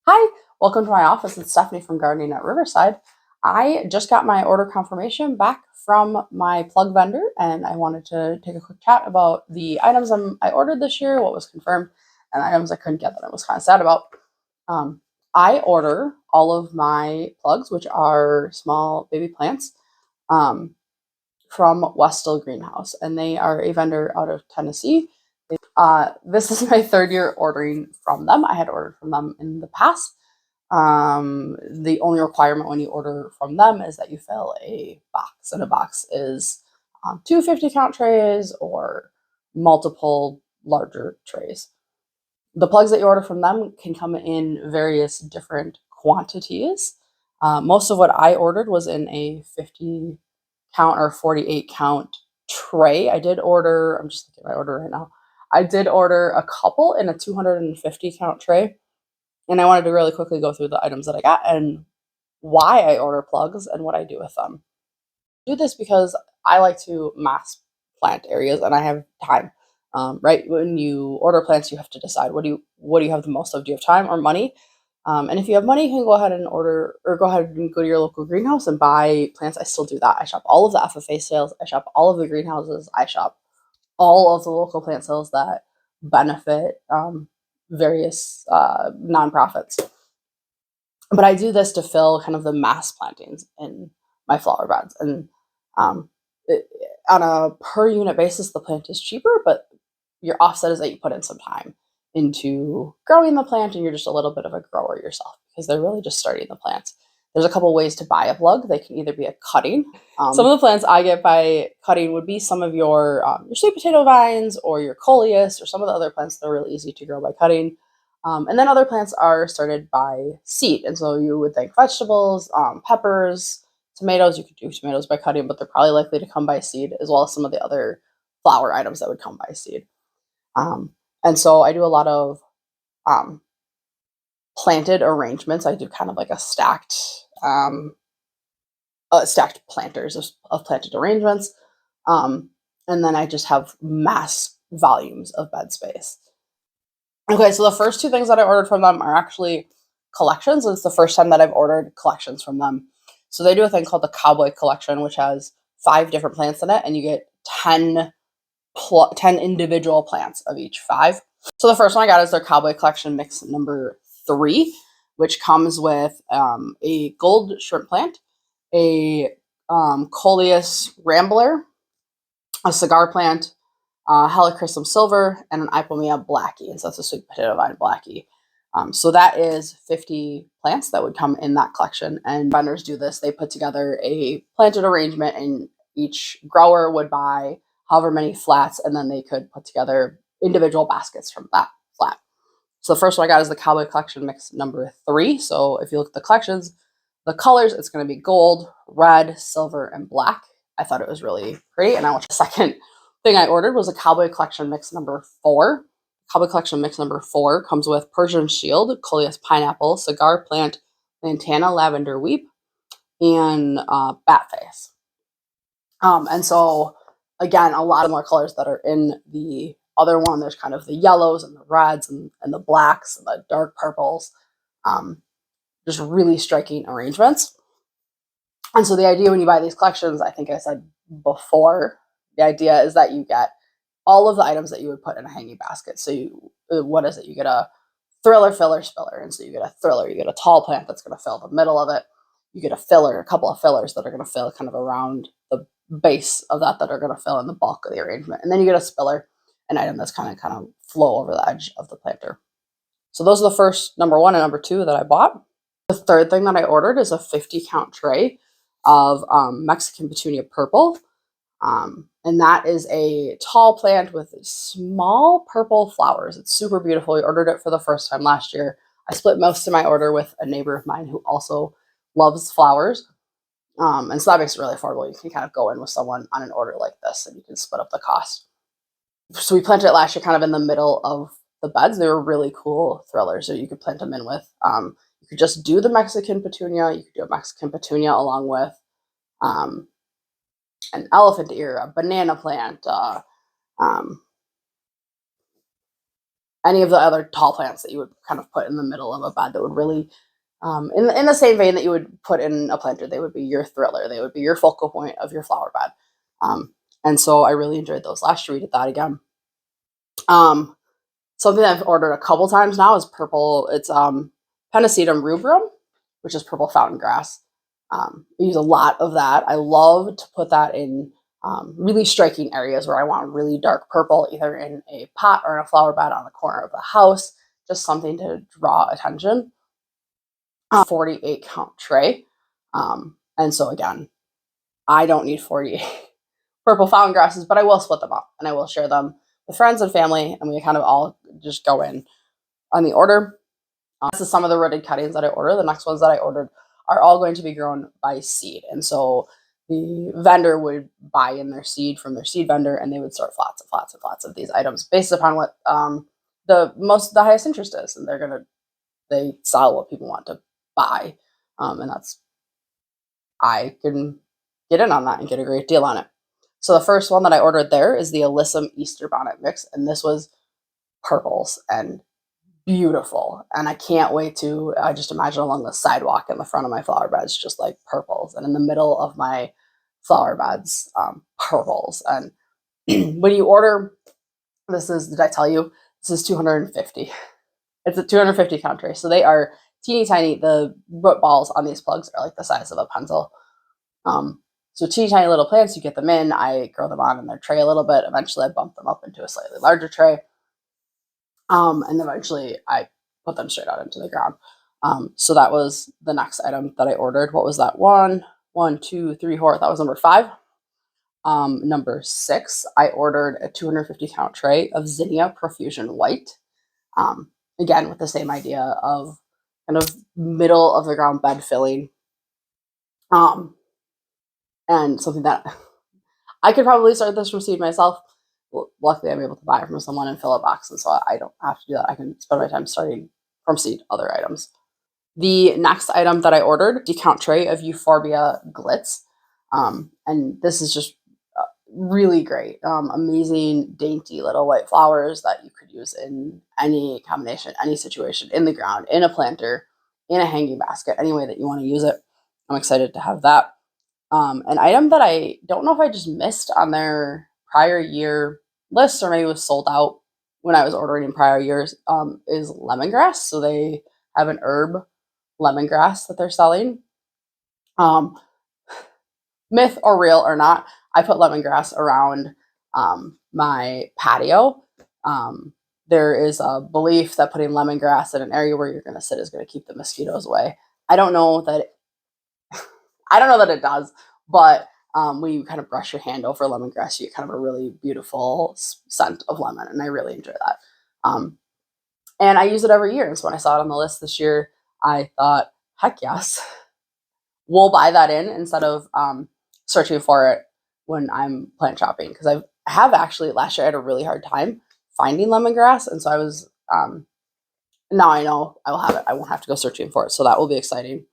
Hi, welcome to my office. It's Stephanie from Gardening at Riverside. I just got my order confirmation back from my plug vendor, and I wanted to take a quick chat about the items I ordered this year, what was confirmed, and items I couldn't get that I was kind of sad about. Um, I order all of my plugs, which are small baby plants, um, from Westel Greenhouse, and they are a vendor out of Tennessee. This is my third year ordering from them. I had ordered from them in the past. The only requirement when you order from them is that you fill a box, and a box is two 50 count trays or multiple larger trays. The plugs that you order from them can come in various different quantities. Most of what I ordered was in a 50 count or 48 count tray. I did order, I'm just looking at my order right now. I did order a couple in a 250 count tray, and I wanted to really quickly go through the items that I got and why I order plugs and what I do with them. I do this because I like to mass plant areas and I have time. Right when you order plants, you have to decide what do you have the most of? Do you have time or money? And if you have money, you can go ahead and order or go ahead and go to your local greenhouse and buy plants. I still do that. I shop all of the FFA sales. I shop all of the greenhouses. I shop all of the local plant sales that benefit various nonprofits. But I do this to fill kind of the mass plantings in my flower beds. And um, it, on a per unit basis, the plant is cheaper, but your offset is that you put in some time into growing the plant and you're just a little bit of a grower yourself because they're really just starting the plants. There's a couple ways to buy a plug. They can either be a cutting. Some of the plants I get by cutting would be some of your sweet potato vines or your coleus or some of the other plants that are really easy to grow by cutting. And then other plants are started by seed. And so you would think vegetables, peppers, tomatoes. You could do tomatoes by cutting, but they're probably likely to come by seed, as well as some of the other flower items that would come by seed. And so I do a lot of um, planted arrangements. I do kind of like a stacked planters of planted arrangements. And then I just have mass volumes of bed space. Okay, so the first two things that I ordered from them are actually collections. It's the first time that I've ordered collections from them. So they do a thing called the Cowboy Collection, which has 5 different plants in it, and you get 10 individual plants of each 5. So the first one I got is their Cowboy Collection mix number 3, which comes with a gold shrimp plant, a coleus rambler, a cigar plant, helichrysum silver, and an ipomea blackie. And so that's a sweet potato vine blackie. So that is 50 plants that would come in that collection. And vendors do this. They put together a planted arrangement, and each grower would buy however many flats, and then they could put together individual baskets from that flat. So the first one I got is the Cowboy Collection mix number 3. So if you look at the collections, the colors, it's going to be gold, red, silver, and black. I thought it was really pretty. And I want the second thing I ordered was a Cowboy Collection mix number 4. Cowboy Collection mix number 4 comes with Persian Shield, Coleus Pineapple, Cigar Plant, Lantana Lavender Weep, and Bat Face. And so, again, a lot of more colors that are in the other one. There's kind of the yellows and the reds and the blacks and the dark purples. Just really striking arrangements. And so the idea when you buy these collections, I think I said before, the idea is that you get all of the items that you would put in a hanging basket. So what is it? You get a thriller, filler, spiller. And so you get a thriller, you get a tall plant that's going to fill the middle of it. You get a filler, a couple of fillers that are going to fill kind of around the base of that are going to fill in the bulk of the arrangement. And then you get a spiller, an item that's kind of flow over the edge of the planter. So those are the first number 1 and number 2 that I bought. The third thing that I ordered is a 50 count tray of Mexican Petunia Purple. And that is a tall plant with small purple flowers. It's super beautiful. We ordered it for the first time last year. I split most of my order with a neighbor of mine who also loves flowers. And so that makes it really affordable. You can kind of go in with someone on an order like this and you can split up the cost. So we planted it last year kind of in the middle of the beds. They were really cool thrillers. So you could plant them in with, you could just do the Mexican petunia. You could do a Mexican petunia along with an elephant ear, a banana plant, any of the other tall plants that you would kind of put in the middle of a bed that would really, in the same vein that you would put in a planter, they would be your thriller. They would be your focal point of your flower bed. And so I really enjoyed those last year. We did that again. Um, Something I've ordered a couple times now is purple. It's Pennisetum rubrum, which is purple fountain grass. I use a lot of that. I love to put that in really striking areas where I want really dark purple, either in a pot or in a flower bed on the corner of the house, just something to draw attention. 48 count tray. And so again, I don't need 48 purple fountain grasses, but I will split them up and I will share them with friends and family, and we kind of all just go in on the order. This is some of the rooted cuttings that I ordered. The next ones that I ordered are all going to be grown by seed. And so the vendor would buy in their seed from their seed vendor, and they would start flats and flats and flats of these items based upon what the highest interest is. And they sell what people want to buy. And that's, I can get in on that and get a great deal on it. So the first one that I ordered there is the Alyssum Easter Bonnet Mix. And this was purples and beautiful. And I can't wait to, I just imagine along the sidewalk in the front of my flower beds, just like purples. And in the middle of my flower beds, purples. And when you order, did I tell you? This is 250. It's a 250 count tray. So they are teeny tiny. The root balls on these plugs are like the size of a pencil. So teeny tiny little plants, you get them in, I grow them on in their tray a little bit. Eventually I bump them up into a slightly larger tray. And eventually I put them straight out into the ground. So that was the next item that I ordered. What was that? One, two, three, four. That was number 5. Number 6, I ordered a 250 count tray of Zinnia Profusion White. Again, with the same idea of kind of middle of the ground bed filling. And something that I could probably start this from seed myself. Luckily, I'm able to buy it from someone and fill a box, and so I don't have to do that. I can spend my time starting from seed other items. The next item that I ordered, decount tray of Euphorbia Glitz. And this is just really great. Amazing, dainty little white flowers that you could use in any combination, any situation, in the ground, in a planter, in a hanging basket, any way that you want to use it. I'm excited to have that. An item that I don't know if I just missed on their prior year list, or maybe was sold out when I was ordering in prior years, is lemongrass. So they have an herb lemongrass that they're selling. Myth or real or not, I put lemongrass around my patio. There is a belief that putting lemongrass in an area where you're going to sit is going to keep the mosquitoes away. I don't know that it does, but when you kind of brush your hand over lemongrass, you get kind of a really beautiful scent of lemon, and I really enjoy that. And I use it every year. So when I saw it on the list this year, I thought, heck yes, we'll buy that in instead of searching for it when I'm plant shopping, because I have actually last year I had a really hard time finding lemongrass, and so I was now I know I will have it. I won't have to go searching for it, so that will be exciting.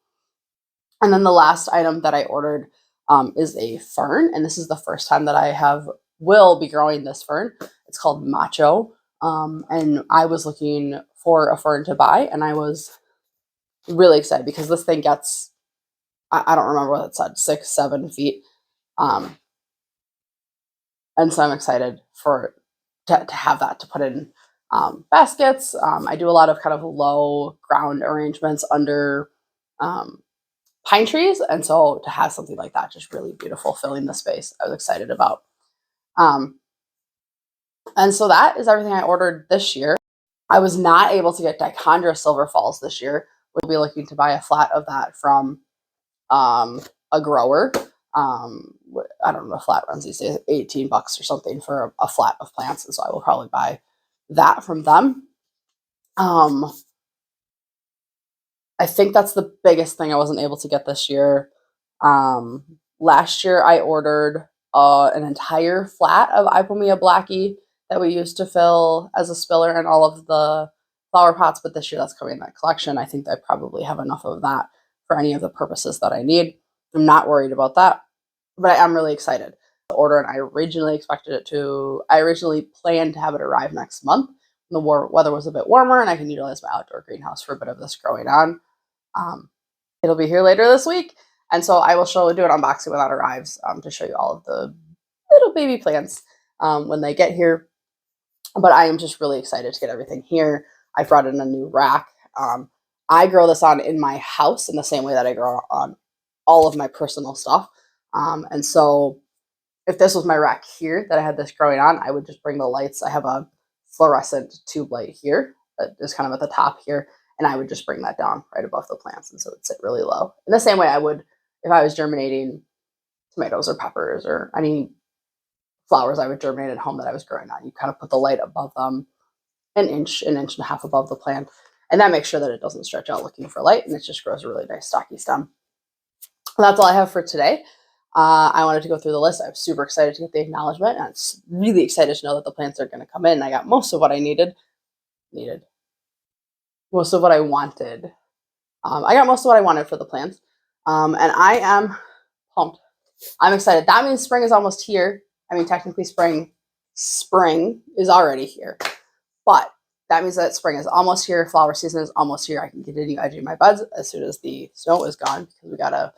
And then the last item that I ordered is a fern, and this is the first time that I will be growing this fern. It's called Macho, and I was looking for a fern to buy, and I was really excited because this thing gets, I don't remember what it said, 6-7 feet, and so I'm excited to have that to put in baskets. I do a lot of kind of low ground arrangements under pine trees, and so to have something like that, just really beautiful, filling the space, I was excited about. And so that is everything I ordered this year. I was not able to get Dichondra Silver Falls this year. We'll be looking to buy a flat of that from a grower. I don't know, a flat runs these days $18 or something for a flat of plants, and so I will probably buy that from them. I think that's the biggest thing I wasn't able to get this year. Last year I ordered an entire flat of Ipomea Blackie that we used to fill as a spiller in all of the flower pots, but this year that's coming in that collection. I think I probably have enough of that for any of the purposes that I need. I'm not worried about that, but I am really excited to order, and I originally planned to have it arrive next month. the weather was a bit warmer and I can utilize my outdoor greenhouse for a bit of this growing on. It'll be here later this week. And so I will do an unboxing when that arrives to show you all of the little baby plants when they get here. But I am just really excited to get everything here. I brought in a new rack. I grow this on in my house in the same way that I grow on all of my personal stuff. And so if this was my rack here that I had this growing on, I would just bring the lights. I have a fluorescent tube light here that is kind of at the top here, and I would just bring that down right above the plants, and so it would sit really low. In the same way I would if I was germinating tomatoes or peppers or any flowers I would germinate at home that I was growing on. You kind of put the light above them, an inch and a half above the plant, and that makes sure that it doesn't stretch out looking for light, and it just grows a really nice stocky stem. And that's all I have for today. I wanted to go through the list. I'm super excited to get the acknowledgement, and I'm really excited to know that the plants are going to come in. I got most of what I needed. Most of what I wanted. I got most of what I wanted for the plants, and I am pumped. I'm excited. That means spring is almost here. I mean, technically spring is already here, but that means that spring is almost here. Flower season is almost here. I can continue edging my buds as soon as the snow is gone because we got a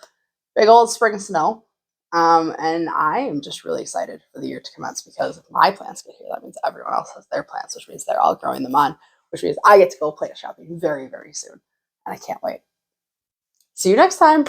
big old spring snow. And I am just really excited for the year to commence because if my plants get here, that means everyone else has their plants, which means they're all growing them on, which means I get to go plant shopping very, very soon. And I can't wait. See you next time.